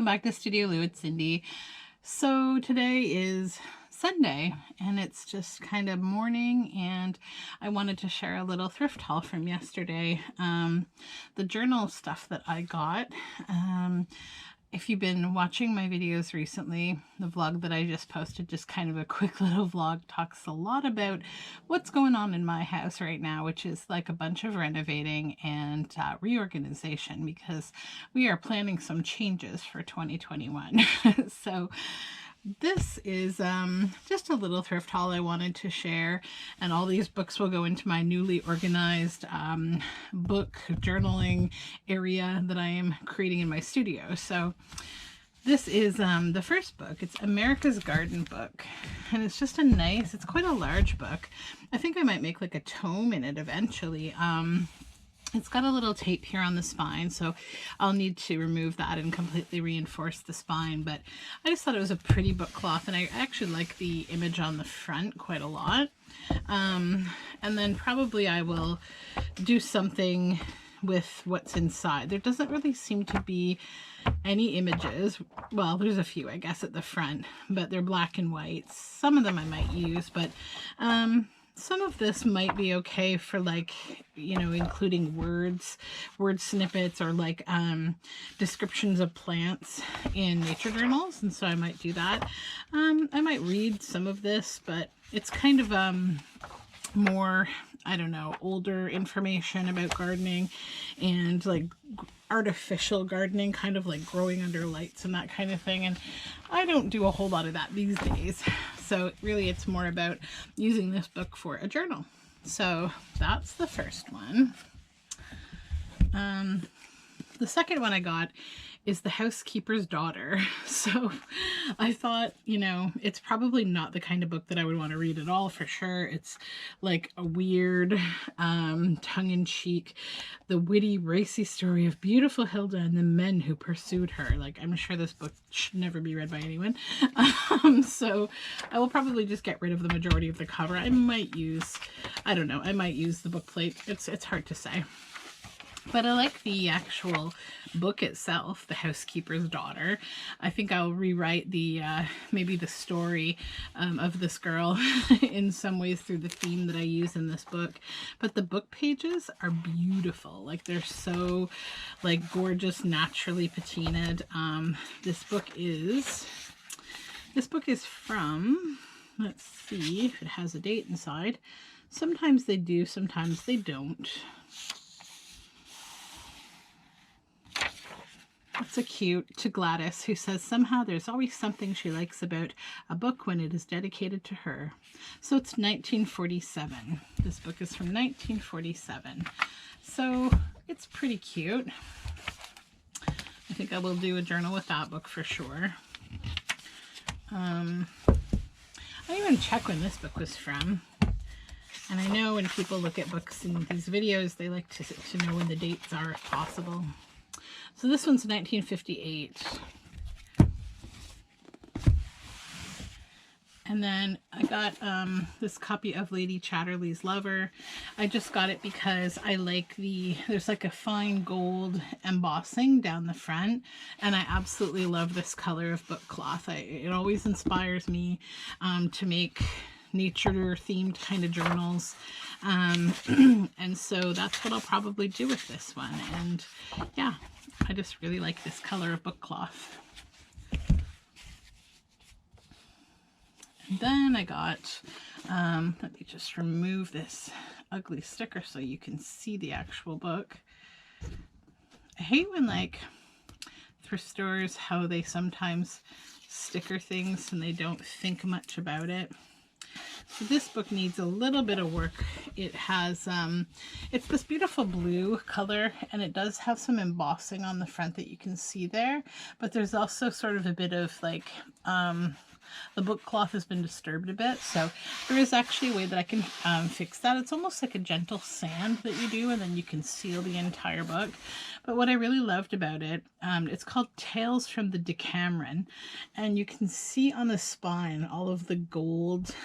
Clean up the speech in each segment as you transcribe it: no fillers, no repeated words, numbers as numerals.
back to Studio Lou. It's Cindy. So today is Sunday and it's just kind of morning, and I wanted to share a little thrift haul from yesterday. The journal stuff that I got. If you've been watching my videos recently, the vlog that I just posted, just kind of a quick little vlog, talks a lot about what's going on in my house right now, which is like a bunch of renovating and reorganization, because we are planning some changes for 2021. So this is just a little thrift haul I wanted to share, and all these books will go into my newly organized book journaling area that I am creating in my studio. So this is the first book. It's America's Garden book, and it's just a nice, it's quite a large book. I think I might make like a tome in it eventually. It's got a little tape here on the spine, so I'll need to remove that and completely reinforce the spine, but I just thought it was a pretty book cloth, and I actually like the image on the front quite a lot. And then probably I will do something with what's inside. There doesn't really seem to be any images. Well, there's a few, I guess, at the front, but they're black and white. Some of them I might use, but some of this might be okay for, like, you know, including word snippets, or like descriptions of plants in nature journals, and so I might do that. I might read some of this, but it's kind of more, I don't know, older information about gardening and like artificial gardening, kind of like growing under lights and that kind of thing, and I don't do a whole lot of that these days. So really it's more about using this book for a journal. So that's the first one. The second one I got is The Housekeeper's Daughter. So I thought, you know, it's probably not the kind of book that I would want to read at all, for sure. It's like a weird, tongue-in-cheek, the witty, racy story of beautiful Hilda and the men who pursued her. Like, I'm sure this book should never be read by anyone. So I will probably just get rid of the majority of the cover. I might use, I don't know, I might use the book plate. It's hard to say. But I like the actual book itself, The Housekeeper's Daughter. I think I'll rewrite the, maybe the story of this girl in some ways through the theme that I use in this book. But the book pages are beautiful. Like, they're so, like, gorgeous, naturally patinaed. This book is from, let's see if it has a date inside. Sometimes they do, sometimes they don't. It's a cute, to Gladys, who says somehow there's always something she likes about a book when it is dedicated to her. So it's 1947. This book is from 1947. So it's pretty cute. I think I will do a journal with that book for sure. I didn't even check when this book was from. And I know when people look at books in these videos, they like to know when the dates are if possible. So this one's 1958. And then I got this copy of Lady Chatterley's Lover. I just got it because I like there's like a fine gold embossing down the front, and I absolutely love this color of book cloth. It always inspires me to make nature themed kind of journals, and so that's what I'll probably do with this one. And yeah, I just really like this color of book cloth. And then I got, let me just remove this ugly sticker so you can see the actual book. I hate when, like, thrift stores, how they sometimes sticker things and they don't think much about it. So this book needs a little bit of work. It has, it's this beautiful blue color, and it does have some embossing on the front that you can see there, but there's also sort of a bit of like, the book cloth has been disturbed a bit, so there is actually a way that I can fix that. It's almost like a gentle sand that you do, and then you can seal the entire book. But what I really loved about it, it's called Tales from the Decameron, and you can see on the spine all of the gold.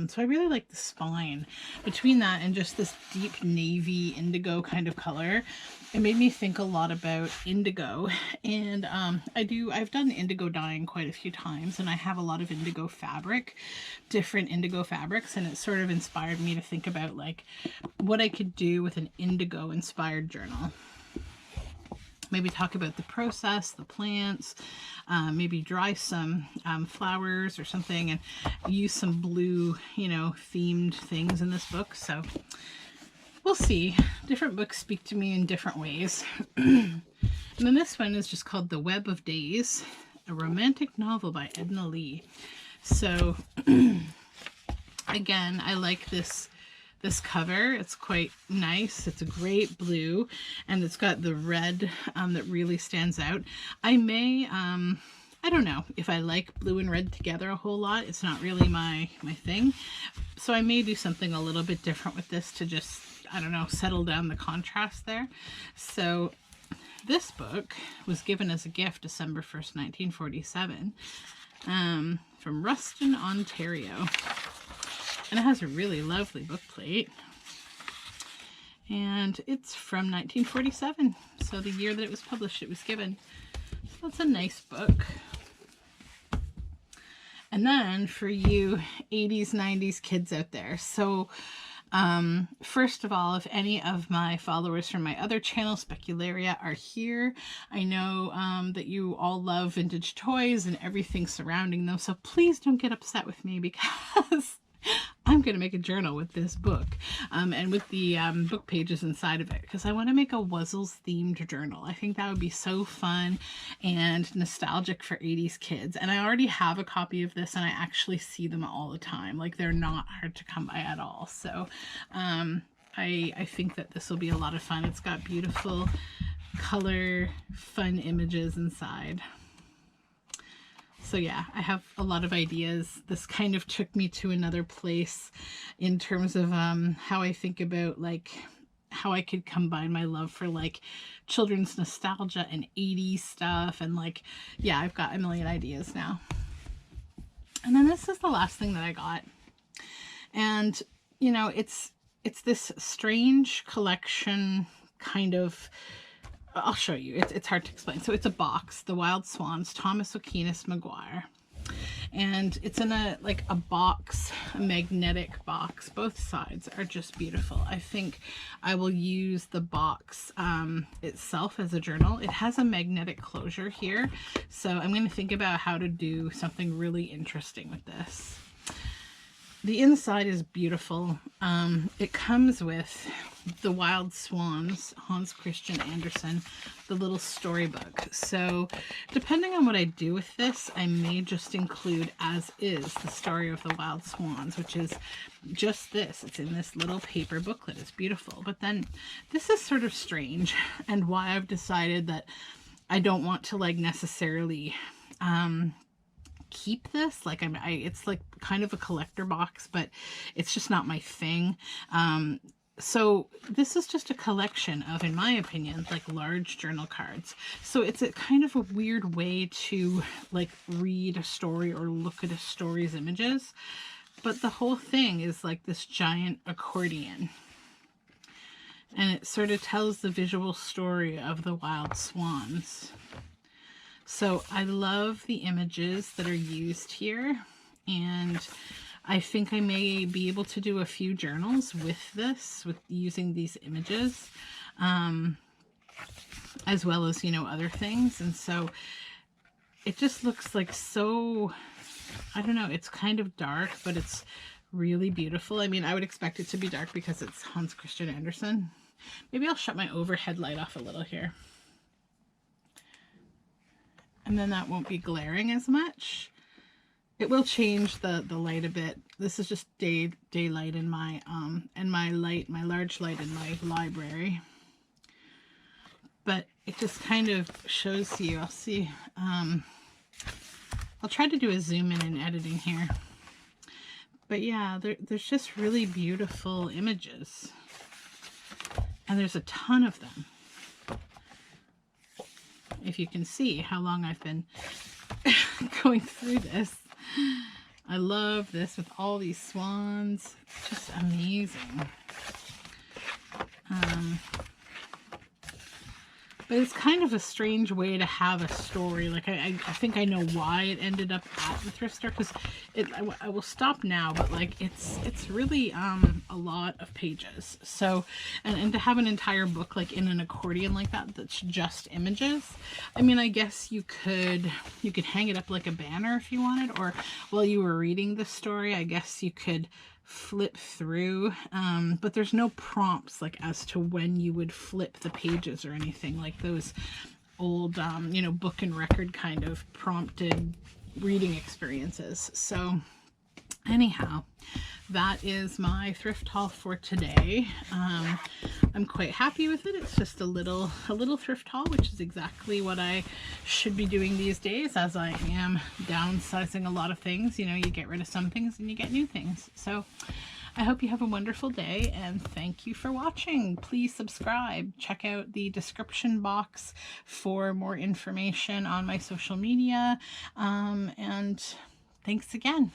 So I really like the spine. Between that and just this deep navy indigo kind of color, it made me think a lot about indigo. And I've done indigo dyeing quite a few times, and I have a lot of indigo fabric, different indigo fabrics, and it sort of inspired me to think about like what I could do with an indigo inspired journal. Maybe talk about the process, the plants, maybe dry some flowers or something, and use some blue, themed things in this book. So we'll see. Different books speak to me in different ways. And then this one is just called The Web of Days, a romantic novel by Edna Lee. So again, I like this cover. It's quite nice. It's a great blue, and it's got the red that really stands out. I may, I don't know if I like blue and red together a whole lot. It's not really my thing. So I may do something a little bit different with this to just, I don't know, settle down the contrast there. So this book was given as a gift December 1st, 1947, from Ruston, Ontario. And it has a really lovely book plate. And it's from 1947. So the year that it was published, it was given. So that's a nice book. And then for you 80s, 90s kids out there. So first of all, if any of my followers from my other channel, Specularia, are here, I know that you all love vintage toys and everything surrounding them. So please don't get upset with me, because I'm going to make a journal with this book and with the book pages inside of it, because I want to make a Wuzzles themed journal. I think that would be so fun and nostalgic for 80s kids. And I already have a copy of this, and I actually see them all the time. Like, they're not hard to come by at all. So I think that this will be a lot of fun. It's got beautiful color, fun images inside. So yeah, I have a lot of ideas. This kind of took me to another place in terms of how I think about like how I could combine my love for like children's nostalgia and 80s stuff. And like, yeah, I've got a million ideas now. And then this is the last thing that I got. And, it's this strange collection kind of, I'll show you. It's hard to explain. So it's a box, The Wild Swans, Thomas Aquinas Maguire. And it's in a box, a magnetic box. Both sides are just beautiful. I think I will use the box itself as a journal. It has a magnetic closure here. So I'm going to think about how to do something really interesting with this. The inside is beautiful. It comes with The Wild Swans, Hans Christian Andersen, the little storybook. So depending on what I do with this, I may just include as is the story of the Wild Swans, which is just this. It's in this little paper booklet. It's beautiful. But then this is sort of strange, and why I've decided that I don't want to like necessarily keep this. Like it's like kind of a collector box, but it's just not my thing. So this is just a collection of, in my opinion, like large journal cards. So it's a kind of a weird way to like read a story or look at a story's images. But the whole thing is like this giant accordion. And it sort of tells the visual story of the Wild Swans. So I love the images that are used here, and I think I may be able to do a few journals with this, with using these images, as well as, other things. And so it just looks like so, I don't know, it's kind of dark, but it's really beautiful. I mean, I would expect it to be dark because it's Hans Christian Andersen. Maybe I'll shut my overhead light off a little here. And then that won't be glaring as much. It will change the light a bit. This is just daylight in my my large light in my library. But it just kind of shows you. I'll see. I'll try to do a zoom in editing here. But yeah, there's just really beautiful images, and there's a ton of them. If you can see how long I've been going through this. I love this with all these swans. Just amazing. But it's kind of a strange way to have a story. Like I think I know why it ended up at the thrift store, because I will stop now, but like it's really a lot of pages. So and to have an entire book like in an accordion like that that's just images. I mean, I guess you could hang it up like a banner if you wanted, or while you were reading the story, I guess you could flip through, but there's no prompts like as to when you would flip the pages or anything like those old you know, book and record kind of prompted reading experiences. So anyhow, that is my thrift haul for today. I'm quite happy with it. It's just a little thrift haul, which is exactly what I should be doing these days, as I am downsizing a lot of things. You know, you get rid of some things and you get new things. So I hope you have a wonderful day, and thank you for watching. Please subscribe. Check out the description box for more information on my social media, and thanks again.